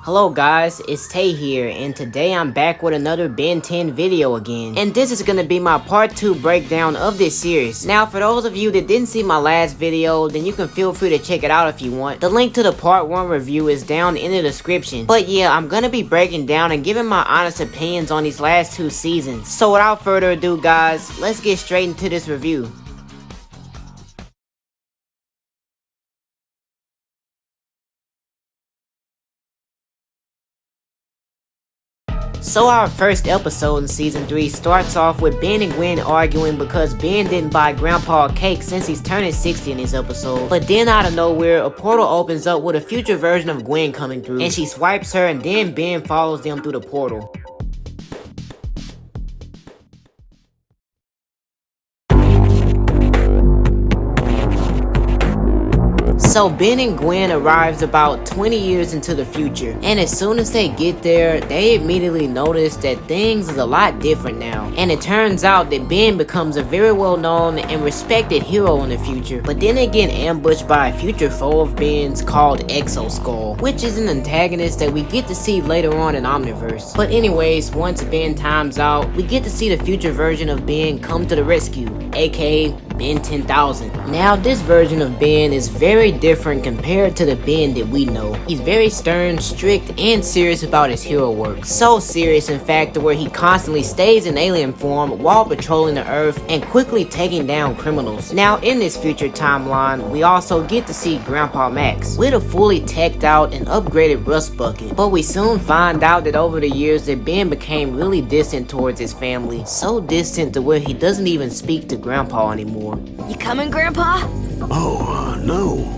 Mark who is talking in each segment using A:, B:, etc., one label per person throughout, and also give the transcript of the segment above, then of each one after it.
A: Hello guys, it's Tay here, and today I'm back with another Ben 10 video again. And this is gonna be my part 2 breakdown of this series. Now for those of you that didn't see my last video, then you can feel free to check it out if you want. The link to the part 1 review is down in the description. But yeah, I'm gonna be breaking down and giving my honest opinions on these last 2 seasons. So without further ado guys, let's get straight into this review. So our first episode in season 3 starts off with Ben and Gwen arguing because Ben didn't buy Grandpa a cake since he's turning 60 in this episode. But then out of nowhere, a portal opens up with a future version of Gwen coming through, and she swipes her, and then Ben follows them through the portal. So Ben and Gwen arrives about 20 years into the future, and as soon as they get there, they immediately notice that things is a lot different now. And it turns out that Ben becomes a very well known and respected hero in the future, but then they get ambushed by a future foe of Ben's called Zs'Skayr, which is an antagonist that we get to see later on in Omniverse. But anyways, once Ben times out, we get to see the future version of Ben come to the rescue, aka Ben 10,000. Now this version of Ben is very different compared to the Ben that we know. He's very stern, strict, and serious about his hero work. So serious in fact to where he constantly stays in alien form while patrolling the earth and quickly taking down criminals. Now in this future timeline, we also get to see Grandpa Max with a fully teched out and upgraded rust bucket. But we soon find out that over the years that Ben became really distant towards his family. So distant to where he doesn't even speak to Grandpa anymore.
B: You coming, Grandpa?
C: No.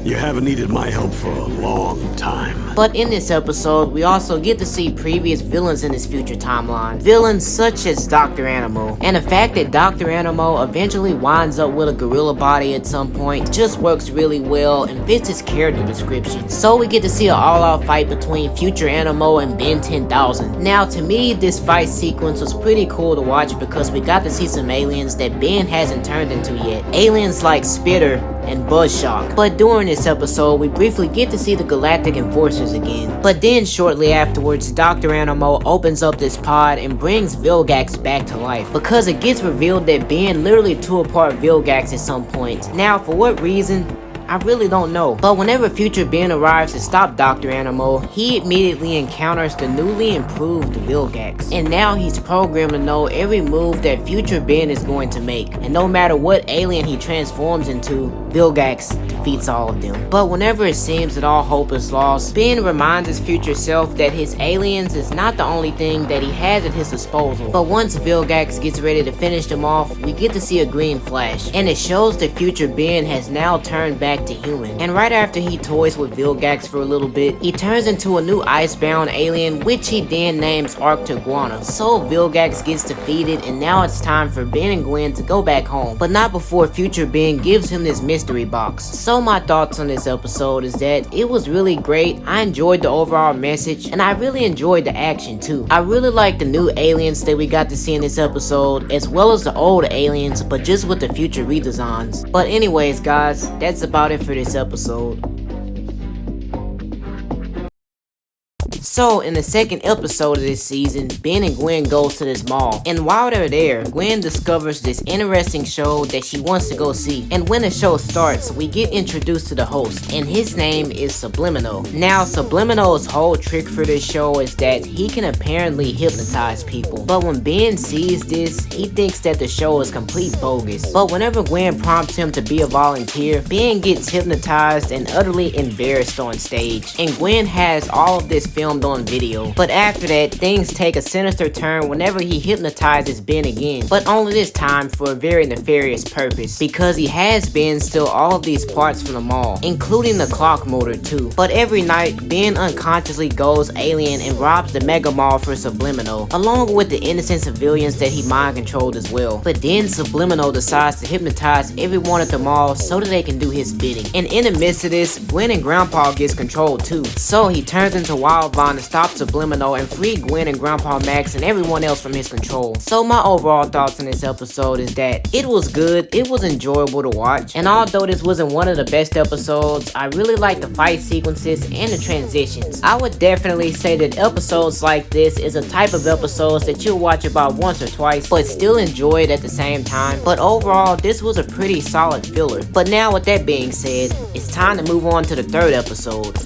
C: You haven't needed my help for a long time.
A: But in this episode, we also get to see previous villains in this future timeline. Villains such as Dr. Animo. And the fact that Dr. Animo eventually winds up with a gorilla body at some point just works really well and fits his character description. So we get to see an all-out fight between future Animo and Ben 10,000. Now to me, this fight sequence was pretty cool to watch because we got to see some aliens that Ben hasn't turned into yet. Aliens like Spitter and Buzzshock. But during this episode, we briefly get to see the Galactic Enforcers again. But then shortly afterwards, Dr. Animo opens up this pod and brings Vilgax back to life, because it gets revealed that Ben literally tore apart Vilgax at some point. Now for what reason? I really don't know. But whenever future Ben arrives to stop Dr. Animo, he immediately encounters the newly improved Vilgax. And now he's programmed to know every move that future Ben is going to make. And no matter what alien he transforms into, Vilgax defeats all of them. But whenever it seems that all hope is lost, Ben reminds his future self that his aliens is not the only thing that he has at his disposal. But once Vilgax gets ready to finish them off, we get to see a green flash. And it shows that future Ben has now turned back to human. And right after he toys with Vilgax for a little bit, he turns into a new icebound alien, which he then names Arctiguana. So Vilgax gets defeated, and now it's time for Ben and Gwen to go back home. But not before future Ben gives him this mystery box. So my thoughts on this episode is that it was really great. I enjoyed the overall message, and I really enjoyed the action too. I really like the new aliens that we got to see in this episode, as well as the old aliens, but just with the future redesigns. But anyways guys, that's about it for this episode. So, in the second episode of this season, Ben and Gwen goes to this mall, and while they're there, Gwen discovers this interesting show that she wants to go see. And when the show starts, we get introduced to the host, and his name is Subliminal. Now, Subliminal's whole trick for this show is that he can apparently hypnotize people. But when Ben sees this, he thinks that the show is complete bogus. But whenever Gwen prompts him to be a volunteer, Ben gets hypnotized and utterly embarrassed on stage. And Gwen has all of this filmed on video. But after that, things take a sinister turn whenever he hypnotizes Ben again, but only this time for a very nefarious purpose, because he has Ben steal all of these parts from the mall, including the clock motor too. But every night, Ben unconsciously goes alien and robs the mega mall for Subliminal, along with the innocent civilians that he mind controlled as well. But then Subliminal decides to hypnotize everyone at the mall so that they can do his bidding. And in the midst of this, Gwen and Grandpa gets controlled too, so he turns into Wild Vaughn to stop Subliminal and free Gwen and Grandpa Max and everyone else from his control. So my overall thoughts on this episode is that it was good, it was enjoyable to watch, and although this wasn't one of the best episodes, I really liked the fight sequences and the transitions. I would definitely say that episodes like this is a type of episodes that you'll watch about once or twice, but still enjoy it at the same time. But overall, this was a pretty solid filler. But now with that being said, it's time to move on to the third episode.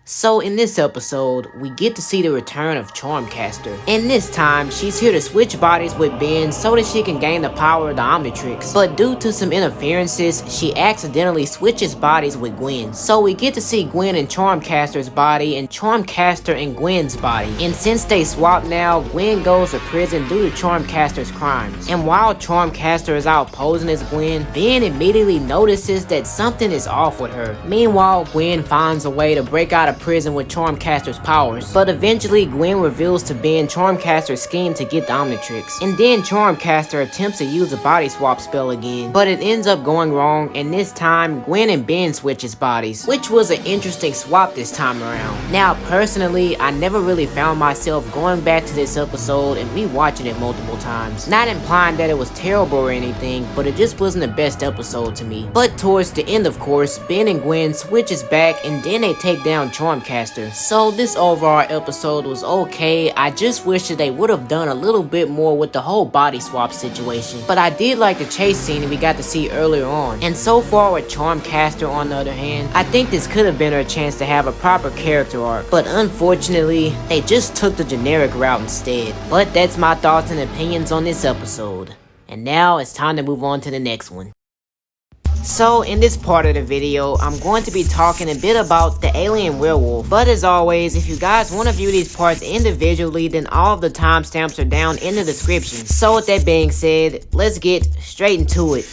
A: So in this episode, we get to see the return of Charmcaster. And this time, she's here to switch bodies with Ben so that she can gain the power of the Omnitrix. But due to some interferences, she accidentally switches bodies with Gwen. So we get to see Gwen in Charmcaster's body and Charmcaster in Gwen's body. And since they swap now, Gwen goes to prison due to Charmcaster's crimes. And while Charmcaster is out posing as Gwen, Ben immediately notices that something is off with her. Meanwhile, Gwen finds a way to break out of prison with Charmcaster's powers, but eventually Gwen reveals to Ben Charmcaster's scheme to get the Omnitrix, and then Charmcaster attempts to use the body swap spell again, but it ends up going wrong, and this time Gwen and Ben switches bodies, which was an interesting swap this time around. Now personally, I never really found myself going back to this episode and rewatching it multiple times, not implying that it was terrible or anything, but it just wasn't the best episode to me. But towards the end, of course, Ben and Gwen switches back and then they take down Charmcaster. So this overall episode was okay. I just wish that they would have done a little bit more with the whole body swap situation. But I did like the chase scene we got to see earlier on. And so far with Charmcaster on the other hand, I think this could have been her chance to have a proper character arc. But unfortunately, they just took the generic route instead. But that's my thoughts and opinions on this episode. And now it's time to move on to the next one. So in this part of the video, I'm going to be talking a bit about the alien werewolf. But as always, if you guys want to view these parts individually, then all of the timestamps are down in the description. So with that being said, let's get straight into it.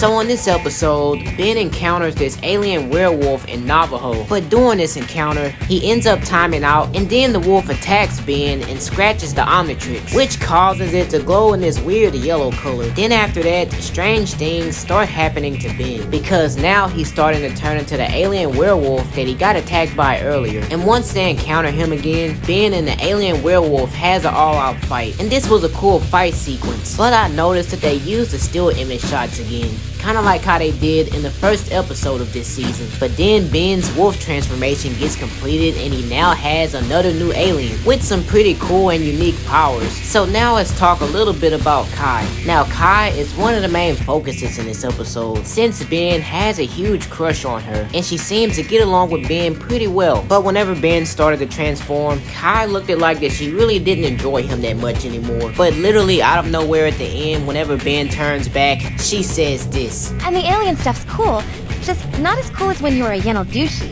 A: So in this episode, Ben encounters this alien werewolf in Navajo, but during this encounter, he ends up timing out, and then the wolf attacks Ben and scratches the Omnitrix, which causes it to glow in this weird yellow color. Then after that, strange things start happening to Ben, because now he's starting to turn into the alien werewolf that he got attacked by earlier. And once they encounter him again, Ben and the alien werewolf has an all-out fight, and this was a cool fight sequence. But I noticed that they used the still image shots again, kinda like how they did in the first episode of this season. But then Ben's wolf transformation gets completed and he now has another new alien with some pretty cool and unique powers. So now let's talk a little bit about Kai. Now Kai is one of the main focuses in this episode, since Ben has a huge crush on her and she seems to get along with Ben pretty well. But whenever Ben started to transform, Kai looked at like that she really didn't enjoy him that much anymore. But literally out of nowhere at the end, whenever Ben turns back, she says this:
B: "And the alien stuff's cool, just not as cool as when you were a Yeno douchey.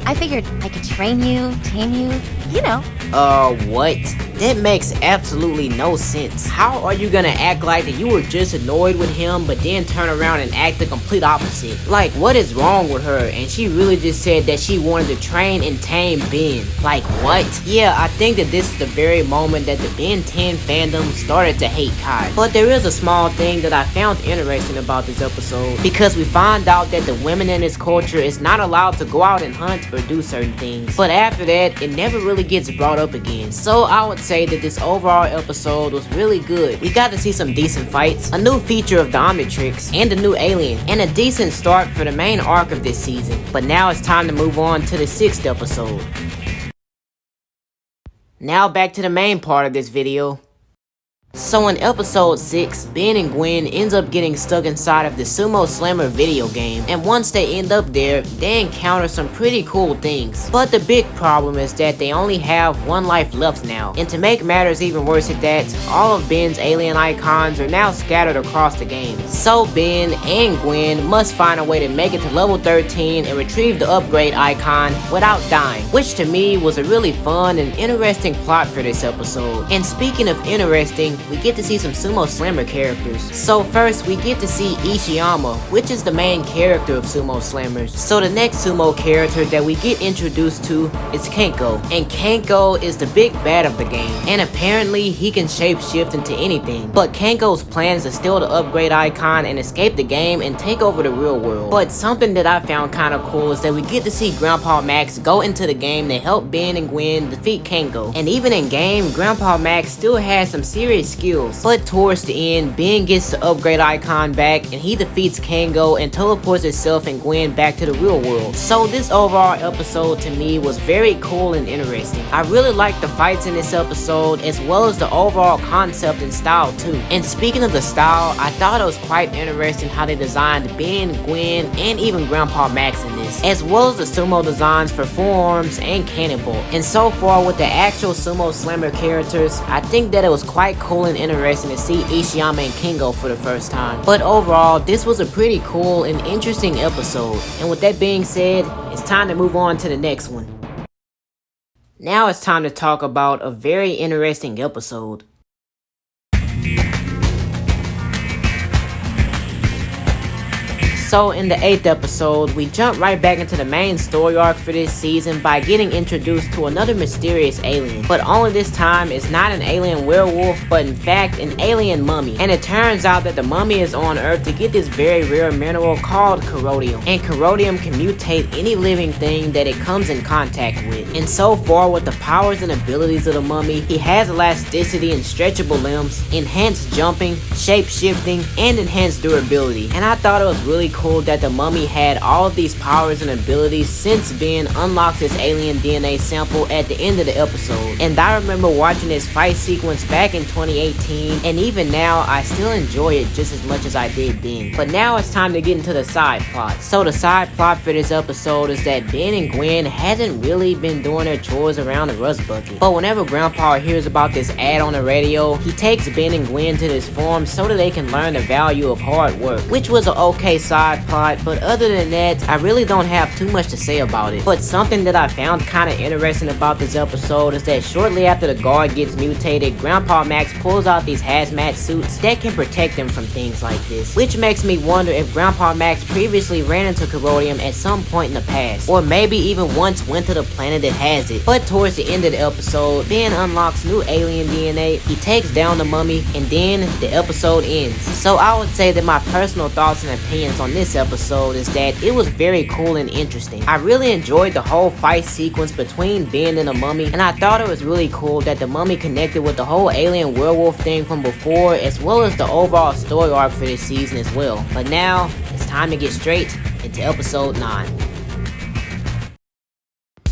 B: I figured I could train you, tame you, you know."
A: What? That makes absolutely no sense. How are you gonna act like that you were just annoyed with him, but then turn around and act the complete opposite? Like, what is wrong with her? And she really just said that she wanted to train and tame Ben. Like, what? Yeah, I think that this is the very moment that the Ben 10 fandom started to hate Kai. But there is a small thing that I found interesting about this episode, because we find out that the women in this culture is not allowed to go out and hunt or do certain things. But after that, it never really gets brought up again. So I would say that this overall episode was really good. We got to see some decent fights, a new feature of the Omnitrix, and a new alien, and a decent start for the main arc of this season. But now it's time to move on to the 6th episode. Now back to the main part of this video. So in episode 6, Ben and Gwen ends up getting stuck inside of the Sumo Slammer video game, and once they end up there, they encounter some pretty cool things. But the big problem is that they only have one life left now, and to make matters even worse at that, all of Ben's alien icons are now scattered across the game. So Ben and Gwen must find a way to make it to level 13 and retrieve the upgrade icon without dying, which to me was a really fun and interesting plot for this episode. And speaking of interesting, we get to see some Sumo Slammer characters. So first, we get to see Ishiyama, which is the main character of Sumo Slammers. So the next Sumo character that we get introduced to is Kenko. And Kenko is the big bad of the game. And apparently, he can shapeshift into anything. But Kenko's plan is to steal the upgrade icon and escape the game and take over the real world. But something that I found kind of cool is that we get to see Grandpa Max go into the game to help Ben and Gwen defeat Kenko. And even in game, Grandpa Max still has some serious skills. But towards the end, Ben gets the upgrade icon back and he defeats Kenko and teleports himself and Gwen back to the real world. So this overall episode to me was very cool and interesting. I really liked the fights in this episode as well as the overall concept and style too. And speaking of the style, I thought it was quite interesting how they designed Ben, Gwen, and even Grandpa Max in this, as well as the sumo designs for forearms and cannonball. And so far with the actual Sumo Slammer characters, I think that it was quite cool and interesting to see Ishiyama and Kenko for the first time. But overall, this was a pretty cool and interesting episode. And with that being said, it's time to move on to the next one. Now it's time to talk about a very interesting episode. So in the 8th episode, we jump right back into the main story arc for this season by getting introduced to another mysterious alien. But only this time it's not an alien werewolf, but in fact an alien mummy. And it turns out that the mummy is on Earth to get this very rare mineral called corrodium. And corrodium can mutate any living thing that it comes in contact with. And so far with the powers and abilities of the mummy, he has elasticity and stretchable limbs, enhanced jumping, shape shifting, and enhanced durability. And I thought it was really cool that the mummy had all of these powers and abilities since Ben unlocked his alien DNA sample at the end of the episode. And I remember watching this fight sequence back in 2018, and even now I still enjoy it just as much as I did then. But now it's time to get into the side plot. So the side plot for this episode is that Ben and Gwen hasn't really been doing their chores around the rust bucket. But whenever Grandpa hears about this ad on the radio, he takes Ben and Gwen to this forum so that they can learn the value of hard work, which was an okay side plot, but other than that, I really don't have too much to say about it. But something that I found kind of interesting about this episode is that shortly after the guard gets mutated, Grandpa Max pulls out these hazmat suits that can protect him from things like this, which makes me wonder if Grandpa Max previously ran into corrodium at some point in the past, or maybe even once went to the planet that has it. But towards the end of the episode, Ben unlocks new alien DNA, he takes down the mummy, and then the episode ends. So I would say that my personal thoughts and opinions on this episode is that it was very cool and interesting. I really enjoyed the whole fight sequence between Ben and the mummy, and I thought it was really cool that the mummy connected with the whole alien werewolf thing from before, as well as the overall story arc for this season as well. But now, it's time to get straight into episode 9.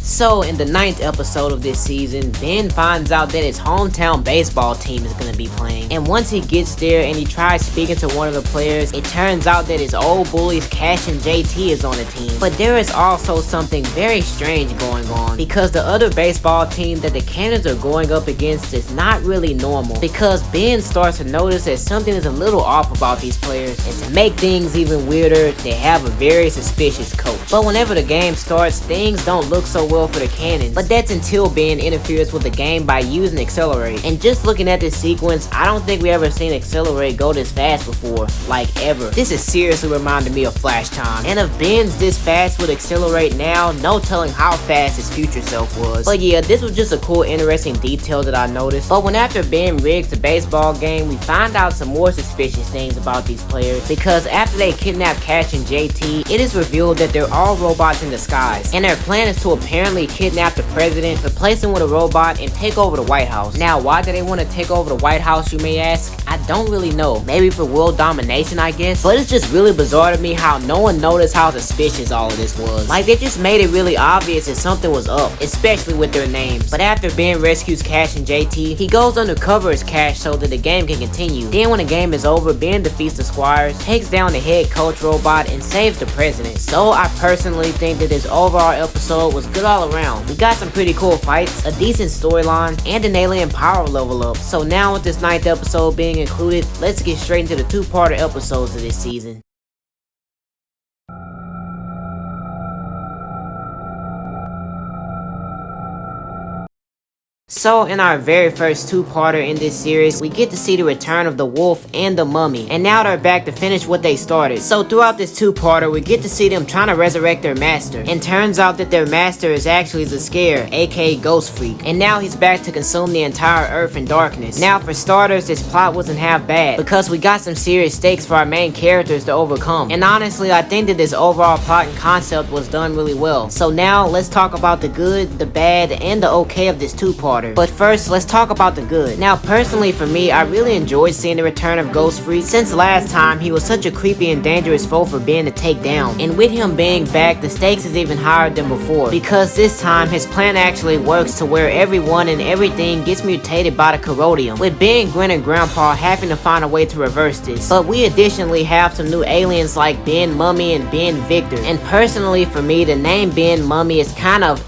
A: So, in the 9th episode of this season, Ben finds out that his hometown baseball team is going to be playing. And once he gets there and he tries speaking to one of the players, it turns out that his old bullies Cash and JT is on the team. But there is also something very strange going on, because the other baseball team that the Cannons are going up against is not really normal. Because Ben starts to notice that something is a little off about these players, and to make things even weirder, they have a very suspicious coach. But whenever the game starts, things don't look so well for the Cannons, but that's until Ben interferes with the game by using Accelerate. And just looking at this sequence, I don't think we ever seen Accelerate go this fast before, like ever. This is seriously reminding me of Flash Time, and if Ben's this fast with Accelerate now, no telling how fast his future self was. But yeah, this was just a cool interesting detail that I noticed. But when after Ben rigs the baseball game, we find out some more suspicious things about these players, because after they kidnap Cash and JT, it is revealed that they're all robots in disguise, and their plan is to apparently kidnap the president, replace him with a robot, and take over the White House. Now, why do they want to take over the White House, you may ask? I don't really know. Maybe for world domination, I guess? But it's just really bizarre to me how no one noticed how suspicious all of this was. Like, they just made it really obvious that something was up, especially with their names. But after Ben rescues Cash and JT, he goes undercover as Cash so that the game can continue. Then when the game is over, Ben defeats the Squires, takes down the head coach robot, and saves the president. So I personally think that this overall episode was good all around. We got some pretty cool fights, a decent storyline, and an alien power level up. So now with this 9th episode being included, let's get straight into the 2-parter episodes of this season. So in our very first two-parter in this series, we get to see the return of the wolf and the mummy, and now they're back to finish what they started. So throughout this two-parter, we get to see them trying to resurrect their master, and turns out that their master is actually Zs'Skayr, aka Ghostfreak, and now he's back to consume the entire earth in darkness. Now for starters, this plot wasn't half bad, because we got some serious stakes for our main characters to overcome, and honestly I think that this overall plot and concept was done really well. So now let's talk about the good, the bad, and the okay of this two-parter. But first, let's talk about the good. Now, personally for me, I really enjoyed seeing the return of Ghostfreak, since last time he was such a creepy and dangerous foe for Ben to take down. And with him being back, the stakes is even higher than before, because this time his plan actually works to where everyone and everything gets mutated by the corrodium, with Ben, Gwen, and Grandpa having to find a way to reverse this. But we additionally have some new aliens like Ben Mummy and Ben Viktor, and personally for me, the name Ben Mummy is kind of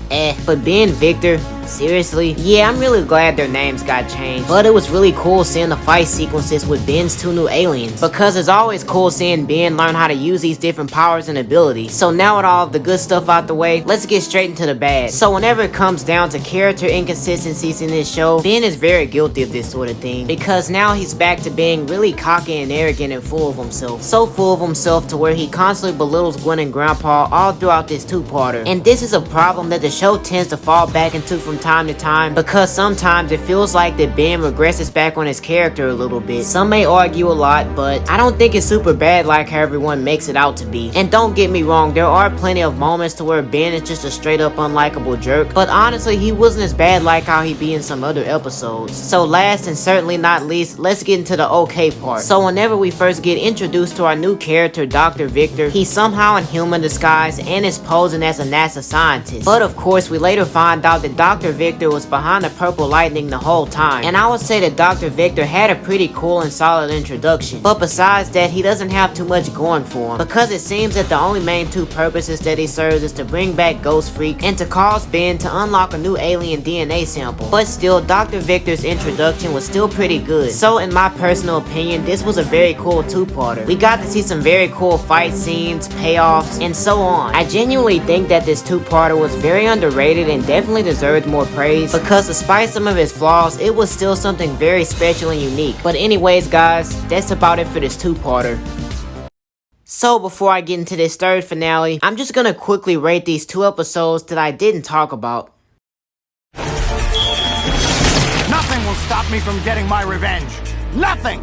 A: but Ben Viktor, seriously? Yeah, I'm really glad their names got changed, but it was really cool seeing the fight sequences with Ben's two new aliens, because it's always cool seeing Ben learn how to use these different powers and abilities. So now with all of the good stuff out the way, let's get straight into the bad. So whenever it comes down to character inconsistencies in this show, Ben is very guilty of this sort of thing, because now he's back to being really cocky and arrogant and full of himself. So full of himself to where he constantly belittles Gwen and Grandpa all throughout this two-parter. And this is a problem that the show tends to fall back into from time to time, because sometimes it feels like that Ben regresses back on his character a little bit. Some may argue a lot, but I don't think it's super bad like how everyone makes it out to be. And don't get me wrong, there are plenty of moments to where Ben is just a straight up unlikable jerk, but honestly he wasn't as bad like how he be in some other episodes. So last and certainly not least, let's get into the okay part. So whenever we first get introduced to our new character, Dr.Viktor, he's somehow in human disguise and is posing as a NASA scientist. But of course we later find out that Dr.Viktor was behind the purple lightning the whole time, and I would say that Dr.Viktor had a pretty cool and solid introduction. But besides that, he doesn't have too much going for him, because it seems that the only main two purposes that he serves is to bring back Ghostfreak and to cause Ben to unlock a new alien DNA sample. But still, Dr.Viktor's introduction was still pretty good. So in my personal opinion, this was a very cool two-parter. We got to see some very cool fight scenes, payoffs, and so on. I genuinely think that this two-parter was very underrated and definitely deserved more praise, because despite some of his flaws, it was still something very special and unique. But anyways guys, that's about it for this two-parter. So before I get into this third finale, I'm just gonna quickly rate these two episodes that I didn't talk about.
D: Nothing will stop me from getting my revenge. Nothing!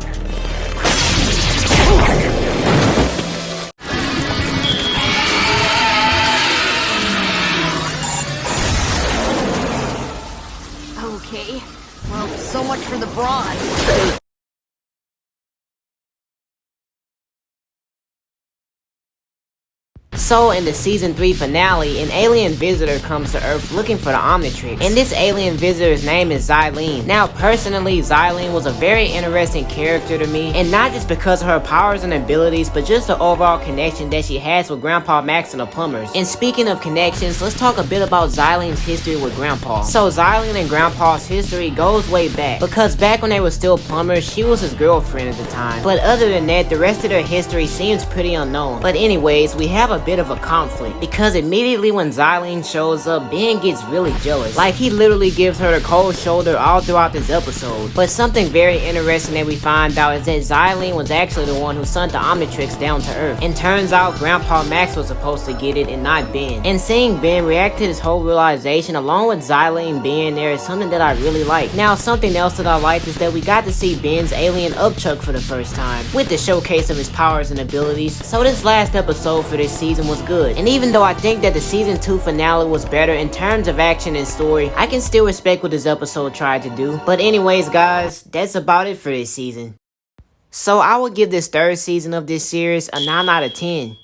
E: Okay, well, so much for the bronze.
A: So in the season 3 finale, an alien visitor comes to Earth looking for the Omnitrix, and this alien visitor's name is Xylene. Now personally, Xylene was a very interesting character to me, and not just because of her powers and abilities, but just the overall connection that she has with Grandpa Max and the Plumbers. And speaking of connections, let's talk a bit about Xylene's history with Grandpa. So Xylene and Grandpa's history goes way back, because back when they were still plumbers, she was his girlfriend at the time. But other than that, the rest of their history seems pretty unknown. But anyways, we have a bit of a conflict, because immediately when Xylene shows up, Ben gets really jealous. Like, he literally gives her the cold shoulder all throughout this episode. But something very interesting that we find out is that Xylene was actually the one who sent the Omnitrix down to Earth, and turns out Grandpa Max was supposed to get it and not Ben. And seeing Ben react to this whole realization along with Xylene being there is something that I really like. Now something else that I liked is that we got to see Ben's alien upchuck for the first time, with the showcase of his powers and abilities. So this last episode for this season was good, and even though I think that the season 2 finale was better in terms of action and story, I can still respect what this episode tried to do. But anyways guys, that's about it for this season. So I would give this third season of this series a 9 out of 10.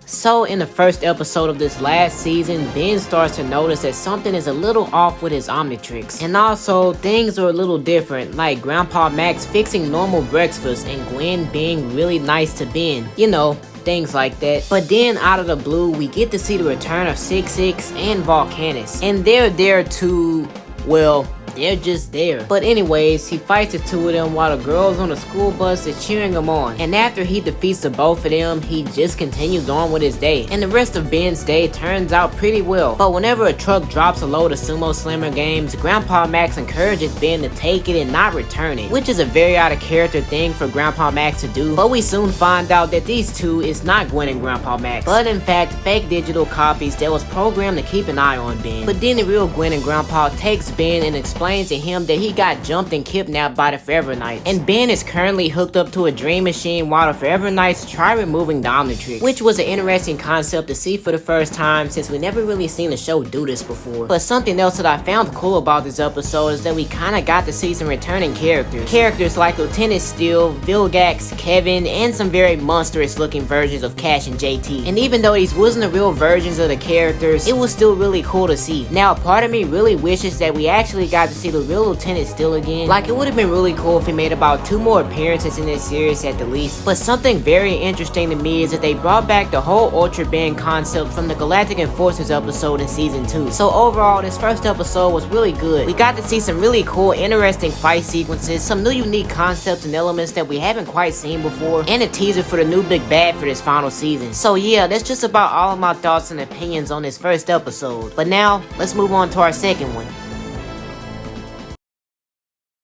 A: So in the first episode of this last season, Ben starts to notice that something is a little off with his Omnitrix. And also, things are a little different, like Grandpa Max fixing normal breakfast and Gwen being really nice to Ben. You know, things like that. But then out of the blue, we get to see the return of 6-6 and Volcanus. And they're there to, well, they're just there. But anyways, he fights the two of them while the girls on the school bus is cheering him on. And after he defeats the both of them, he just continues on with his day. And the rest of Ben's day turns out pretty well. But whenever a truck drops a load of Sumo Slammer games, Grandpa Max encourages Ben to take it and not return it, which is a very out of character thing for Grandpa Max to do. But we soon find out that these two is not Gwen and Grandpa Max, but in fact fake digital copies that was programmed to keep an eye on Ben. But then the real Gwen and Grandpa takes Ben and explains to him that he got jumped and kidnapped by the Forever Knights, and Ben is currently hooked up to a dream machine while the Forever Knights try removing the Omnitrix, which was an interesting concept to see for the first time since we never really seen the show do this before. But something else that I found cool about this episode is that we kinda got to see some returning characters like Lieutenant Steel, Vilgax, Kevin, and some very monstrous looking versions of Cash and JT. And even though these wasn't the real versions of the characters, it was still really cool to see. Now part of me really wishes that we actually got to see the real Lieutenant Steel again. Like, it would have been really cool if he made about 2 more appearances in this series at the least. But something very interesting to me is that they brought back the whole Ultra Band concept from the Galactic Enforcers episode in season 2. So overall, this first episode was really good. We got to see some really cool, interesting fight sequences, some new unique concepts and elements that we haven't quite seen before, and a teaser for the new big bad for this final season. So yeah, that's just about all of my thoughts and opinions on this first episode. But now, let's move on to our second one.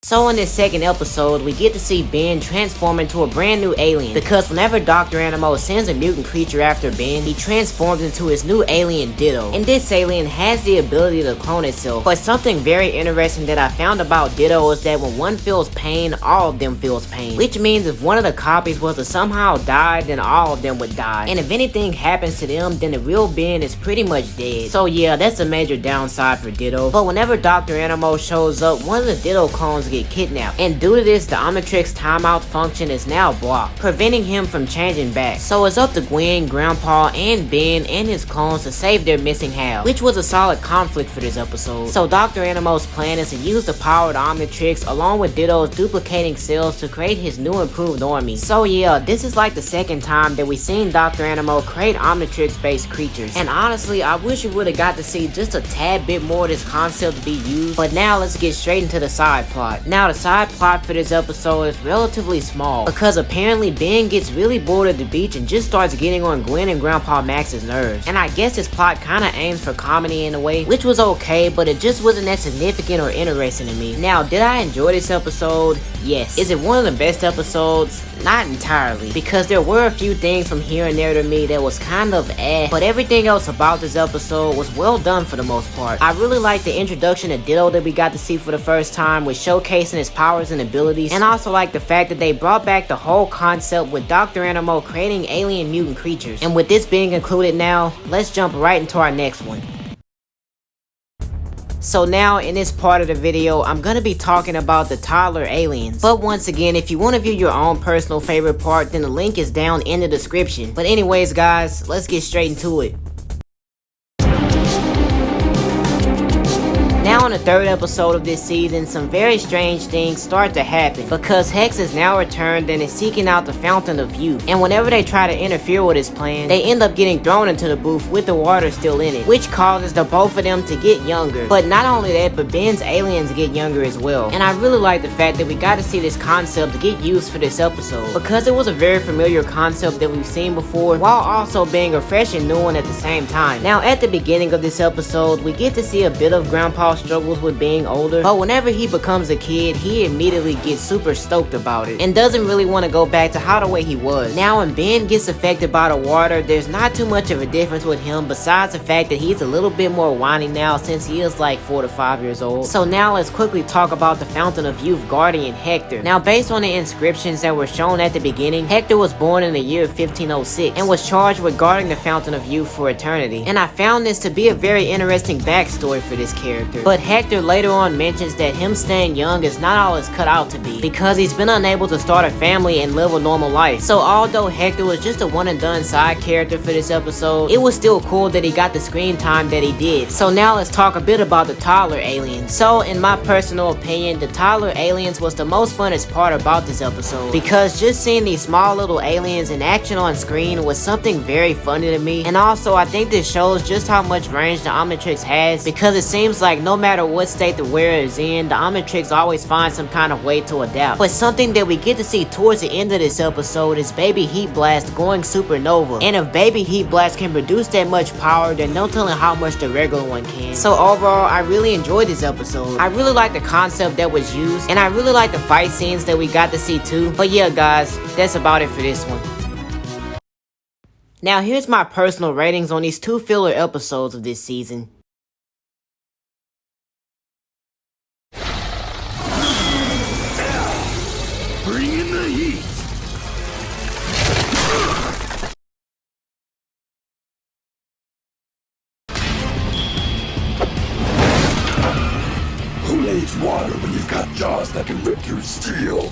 A: So in this second episode, we get to see Ben transform into a brand new alien, because whenever Dr. Animo sends a mutant creature after Ben, he transforms into his new alien Ditto. And this alien has the ability to clone itself. But something very interesting that I found about Ditto is that when one feels pain, all of them feels pain. Which means if one of the copies was to somehow die, then all of them would die. And if anything happens to them, then the real Ben is pretty much dead. So yeah, that's a major downside for Ditto. But whenever Dr. Animo shows up, one of the Ditto clones get kidnapped, and due to this, the Omnitrix timeout function is now blocked, preventing him from changing back. So it's up to Gwen, Grandpa, and Ben and his clones to save their missing half, which was a solid conflict for this episode. So Dr. Animo's plan is to use the power of the Omnitrix along with Ditto's duplicating cells to create his new improved army. So yeah, this is like the second time that we've seen Dr. Animo create Omnitrix based creatures, and honestly I wish we would have got to see just a tad bit more of this concept be used. But now let's get straight into the side plot. Now the side plot for this episode is relatively small, because apparently Ben gets really bored at the beach and just starts getting on Gwen and Grandpa Max's nerves. And I guess this plot kinda aims for comedy in a way, which was okay, but it just wasn't that significant or interesting to me. Now, did I enjoy this episode? Yes. Is it one of the best episodes? Not entirely, because there were a few things from here and there to me that was kind of but everything else about this episode was well done for the most part. I really liked the introduction of Ditto that we got to see for the first time, with showcasing his powers and abilities, and also like the fact that they brought back the whole concept with Dr. Animo creating alien mutant creatures. And with this being included now, let's jump right into our next one. So now in this part of the video, I'm gonna be talking about the Toddler Aliens. But once again, if you want to view your own personal favorite part, then the link is down in the description. But anyways guys, let's get straight into it. Now in the third episode of this season, some very strange things start to happen, because Hex is now returned and is seeking out the Fountain of Youth. And whenever they try to interfere with his plan, they end up getting thrown into the booth with the water still in it, which causes the both of them to get younger. But not only that, but Ben's aliens get younger as well. And I really like the fact that we got to see this concept get used for this episode, because it was a very familiar concept that we've seen before, while also being a fresh and new one at the same time. Now at the beginning of this episode, we get to see a bit of Grandpa's struggles with being older, but whenever he becomes a kid, he immediately gets super stoked about it and doesn't really want to go back to how the way he was. Now when Ben gets affected by the water, there's not too much of a difference with him, besides the fact that he's a little bit more whiny now since he is like 4 to 5 years old. So now let's quickly talk about the Fountain of Youth guardian Hector. Now based on the inscriptions that were shown at the beginning, Hector was born in the year 1506 and was charged with guarding the Fountain of Youth for eternity. And I found this to be a very interesting backstory for this character. But Hector later on mentions that him staying young is not all it's cut out to be, because he's been unable to start a family and live a normal life. So although Hector was just a one and done side character for this episode, it was still cool that he got the screen time that he did. So now let's talk a bit about the Toddler Aliens. So in my personal opinion, the Toddler Aliens was the most funnest part about this episode, because just seeing these small little aliens in action on screen was something very funny to me. And also I think this shows just how much range the Omnitrix has, because it seems like no matter matter what state the wearer is in, the Omnitrix always find some kind of way to adapt. But something that we get to see towards the end of this episode is Baby Heat Blast going supernova. And if Baby Heat Blast can produce that much power, then no telling how much the regular one can. So overall, I really enjoyed this episode. I really like the concept that was used, and I really like the fight scenes that we got to see too. But yeah guys, that's about it for this one. Now here's my personal ratings on these 2 filler episodes of this season.
C: Bring in the heat! Who needs water when you've got jaws that can rip through steel?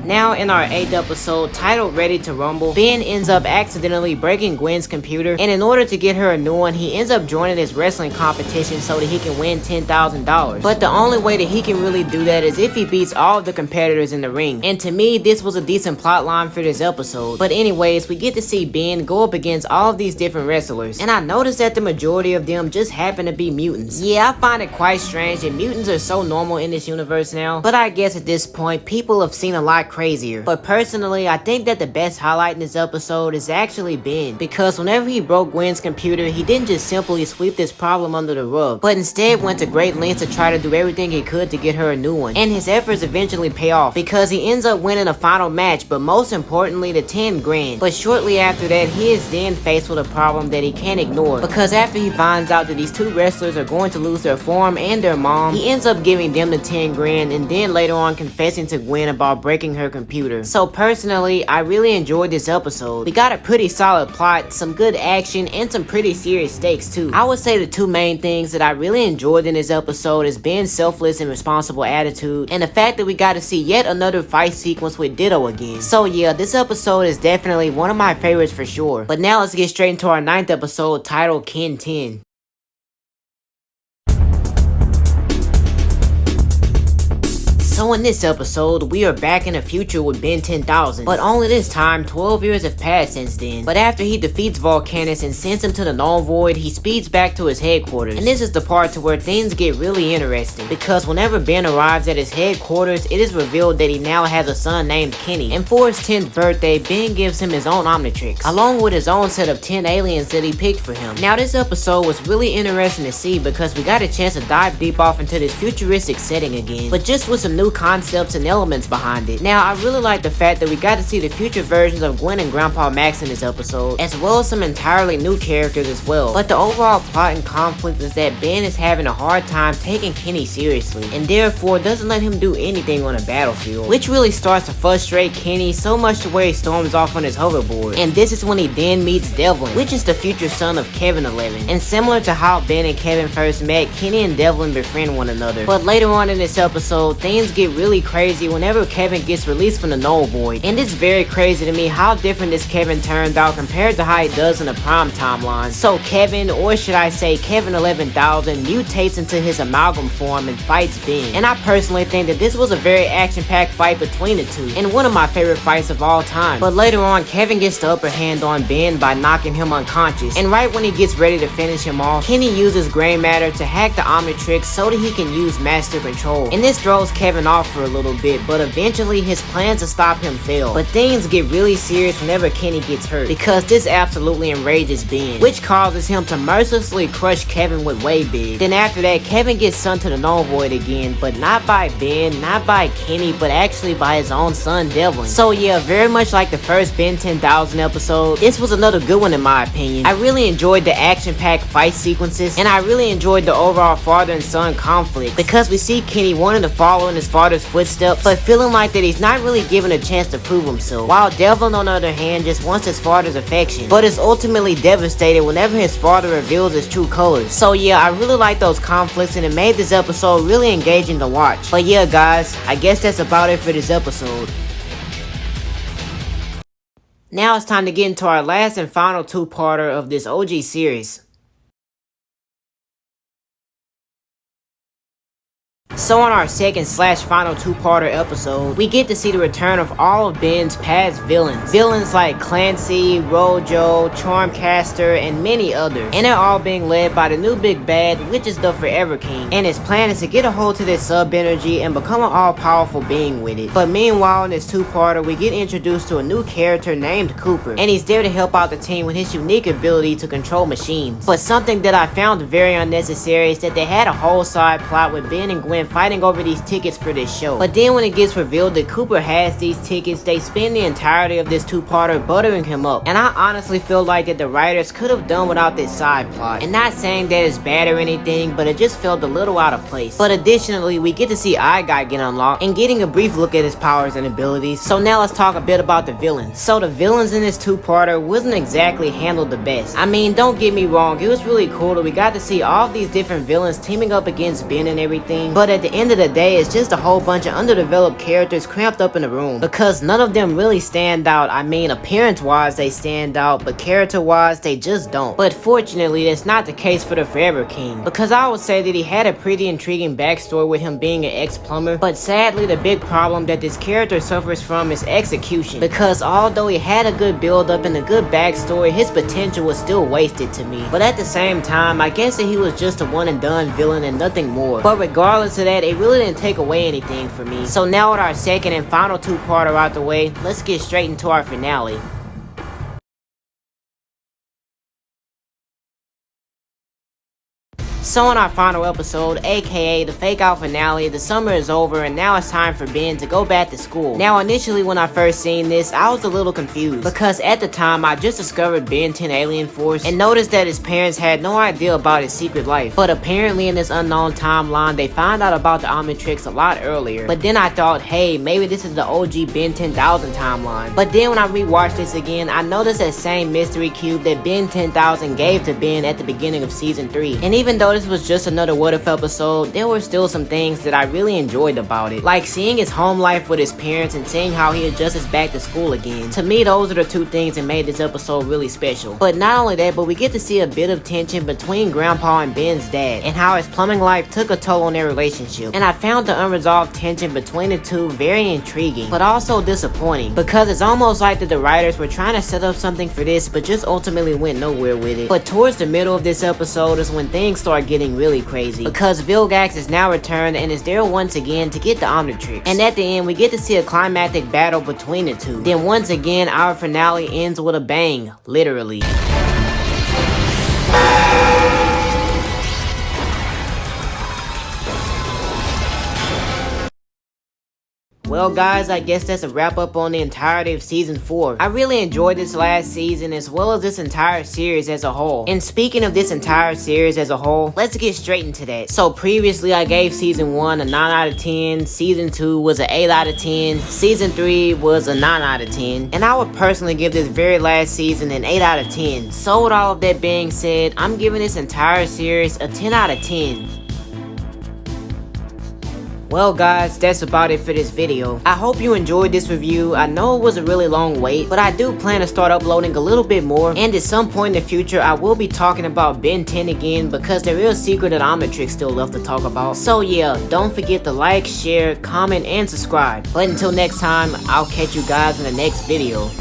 A: Now in our 8th episode, titled Ready to Rumble, Ben ends up accidentally breaking Gwen's computer, and in order to get her a new one, he ends up joining this wrestling competition so that he can win $10,000. But the only way that he can really do that is if he beats all of the competitors in the ring. And to me, this was a decent plot line for this episode. But anyways, we get to see Ben go up against all of these different wrestlers, and I noticed that the majority of them just happen to be mutants. Yeah, I find it quite strange that mutants are so normal in this universe now, but I guess at this point, people have seen a lot crazier. But personally, I think that the best highlight in this episode is actually Ben, because whenever he broke Gwen's computer, he didn't just simply sweep this problem under the rug, but instead went to great lengths to try to do everything he could to get her a new one. And his efforts eventually pay off, because he ends up winning a final match, but most importantly the 10 grand. But shortly after that, he is then faced with a problem that he can't ignore, because after he finds out that these 2 wrestlers are going to lose their form and their mom, he ends up giving them the 10 grand and then later on confessing to Gwen about breaking her computer. So personally, I really enjoyed this episode. We got a pretty solid plot, some good action, and some pretty serious stakes too. I would say the 2 main things that I really enjoyed in this episode is Ben's selfless and responsible attitude, and the fact that we got to see yet another fight sequence with Ditto again. So yeah, this episode is definitely one of my favorites for sure. But now let's get straight into our 9th episode titled Ken 10. So in this episode, we are back in the future with Ben 10,000, but only this time 12 years have passed since then. But after he defeats Volcanus and sends him to the Null Void, he speeds back to his headquarters. And this is the part to where things get really interesting, because whenever Ben arrives at his headquarters, it is revealed that he now has a son named Kenny. And for his 10th birthday, Ben gives him his own Omnitrix, along with his own set of 10 aliens that he picked for him. Now this episode was really interesting to see because we got a chance to dive deep off into this futuristic setting again, but just with some new concepts and elements behind it. Now I really like the fact that we got to see the future versions of Gwen and Grandpa Max in this episode, as well as some entirely new characters as well. But the overall plot and conflict is that Ben is having a hard time taking Kenny seriously, and therefore doesn't let him do anything on a battlefield, which really starts to frustrate Kenny so much to where he storms off on his hoverboard. And this is when he then meets Devlin, which is the future son of Kevin 11. And similar to how Ben and Kevin first met, Kenny and Devlin befriend one another. But later on in this episode, things get really crazy whenever Kevin gets released from the Null Void. And it's very crazy to me how different this Kevin turned out compared to how he does in the Prime timeline. So Kevin, or should I say Kevin 11,000, mutates into his amalgam form and fights Ben. And I personally think that this was a very action-packed fight between the 2, and one of my favorite fights of all time. But later on, Kevin gets the upper hand on Ben by knocking him unconscious. And right when he gets ready to finish him off, Kenny uses gray matter to hack the Omnitrix so that he can use master control. And this throws Kevin off for a little bit, but eventually his plans to stop him fail. But things get really serious whenever Kenny gets hurt, because this absolutely enrages Ben, which causes him to mercilessly crush Kevin with Way Big. Then after that, Kevin gets sent to the Null Void again, but not by Ben, not by Kenny, but actually by his own son Devlin. So yeah, very much like the first Ben 10,000 episode, this was another good one in my opinion. I really enjoyed the action-packed fight sequences, and I really enjoyed the overall father and son conflict, because we see Kenny wanting to follow in his father's footsteps, but feeling like that he's not really given a chance to prove himself, while Devlin on the other hand just wants his father's affection, but is ultimately devastated whenever his father reveals his true colors. So yeah, I really like those conflicts, and it made this episode really engaging to watch. But yeah guys, I guess that's about it for this episode. Now it's time to get into our last and final 2-parter of this OG series. So on our second / final two-parter episode, we get to see the return of all of Ben's past villains. Villains like Clancy, Rojo, Charmcaster, and many others. And they're all being led by the new big bad, which is the Forever King. And his plan is to get a hold to this sub-energy and become an all-powerful being with it. But meanwhile, in this two-parter, we get introduced to a new character named Cooper. And he's there to help out the team with his unique ability to control machines. But something that I found very unnecessary is that they had a whole side plot with Ben and Gwen fighting over these tickets for this show. But then when it gets revealed that Cooper has these tickets, they spend the entirety of this two-parter buttering him up. And I honestly feel like that the writers could have done without this side plot. And not saying that it's bad or anything, but it just felt a little out of place. But additionally, we get to see Guy get unlocked and getting a brief look at his powers and abilities. So now let's talk a bit about the villains. So the villains in this two-parter wasn't exactly handled the best. I mean, don't get me wrong, it was really cool that we got to see all of these different villains teaming up against Ben and everything. But at the end of the day, it's just a whole bunch of underdeveloped characters cramped up in a room, because none of them really stand out. I mean, appearance wise they stand out, but character wise they just don't. But fortunately, that's not the case for the Forever King, because I would say that he had a pretty intriguing backstory with him being an ex-plumber. But sadly, the big problem that this character suffers from is execution, because although he had a good build up and a good backstory, his potential was still wasted to me. But at the same time, I guess that he was just a one and done villain and nothing more. But regardless of that, it really didn't take away anything for me. So now with our second and final two-parter out the way, let's get straight into our finale. So in our final episode, aka the fake out finale, the summer is over and now it's time for Ben to go back to school. Now initially when I first seen this, I was a little confused, because at the time I just discovered Ben 10 Alien Force and noticed that his parents had no idea about his secret life. But apparently in this unknown timeline, they found out about the Omnitrix a lot earlier. But then I thought, hey, maybe this is the OG Ben 10,000 timeline. But then when I rewatched this again, I noticed that same mystery cube that Ben 10,000 gave to Ben at the beginning of season 3. And even though this was just another what if episode, there were still some things that I really enjoyed about it, like seeing his home life with his parents and seeing how he adjusts back to school again. To me, those are the two things that made this episode really special. But not only that, but we get to see a bit of tension between Grandpa and Ben's dad, and how his plumbing life took a toll on their relationship. And I found the unresolved tension between the two very intriguing, but also disappointing, because it's almost like that the writers were trying to set up something for this, but just ultimately went nowhere with it. But towards the middle of this episode is when things start getting really crazy, because Vilgax is now returned and is there once again to get the Omnitrix. And at the end, we get to see a climactic battle between the two. Then once again, our finale ends with a bang, literally. Well guys, I guess that's a wrap up on the entirety of season 4. I really enjoyed this last season as well as this entire series as a whole. And speaking of this entire series as a whole, let's get straight into that. So previously I gave season 1 a 9 out of 10, season 2 was an 8 out of 10, season 3 was a 9 out of 10, and I would personally give this very last season an 8 out of 10. So with all of that being said, I'm giving this entire series a 10 out of 10. Well guys, that's about it for this video. I hope you enjoyed this review. I know it was a really long wait, but I do plan to start uploading a little bit more, and at some point in the future I will be talking about Ben 10 again, because there is a secret that Omnitrix still left to talk about. So yeah, don't forget to like, share, comment, and subscribe. But until next time, I'll catch you guys in the next video.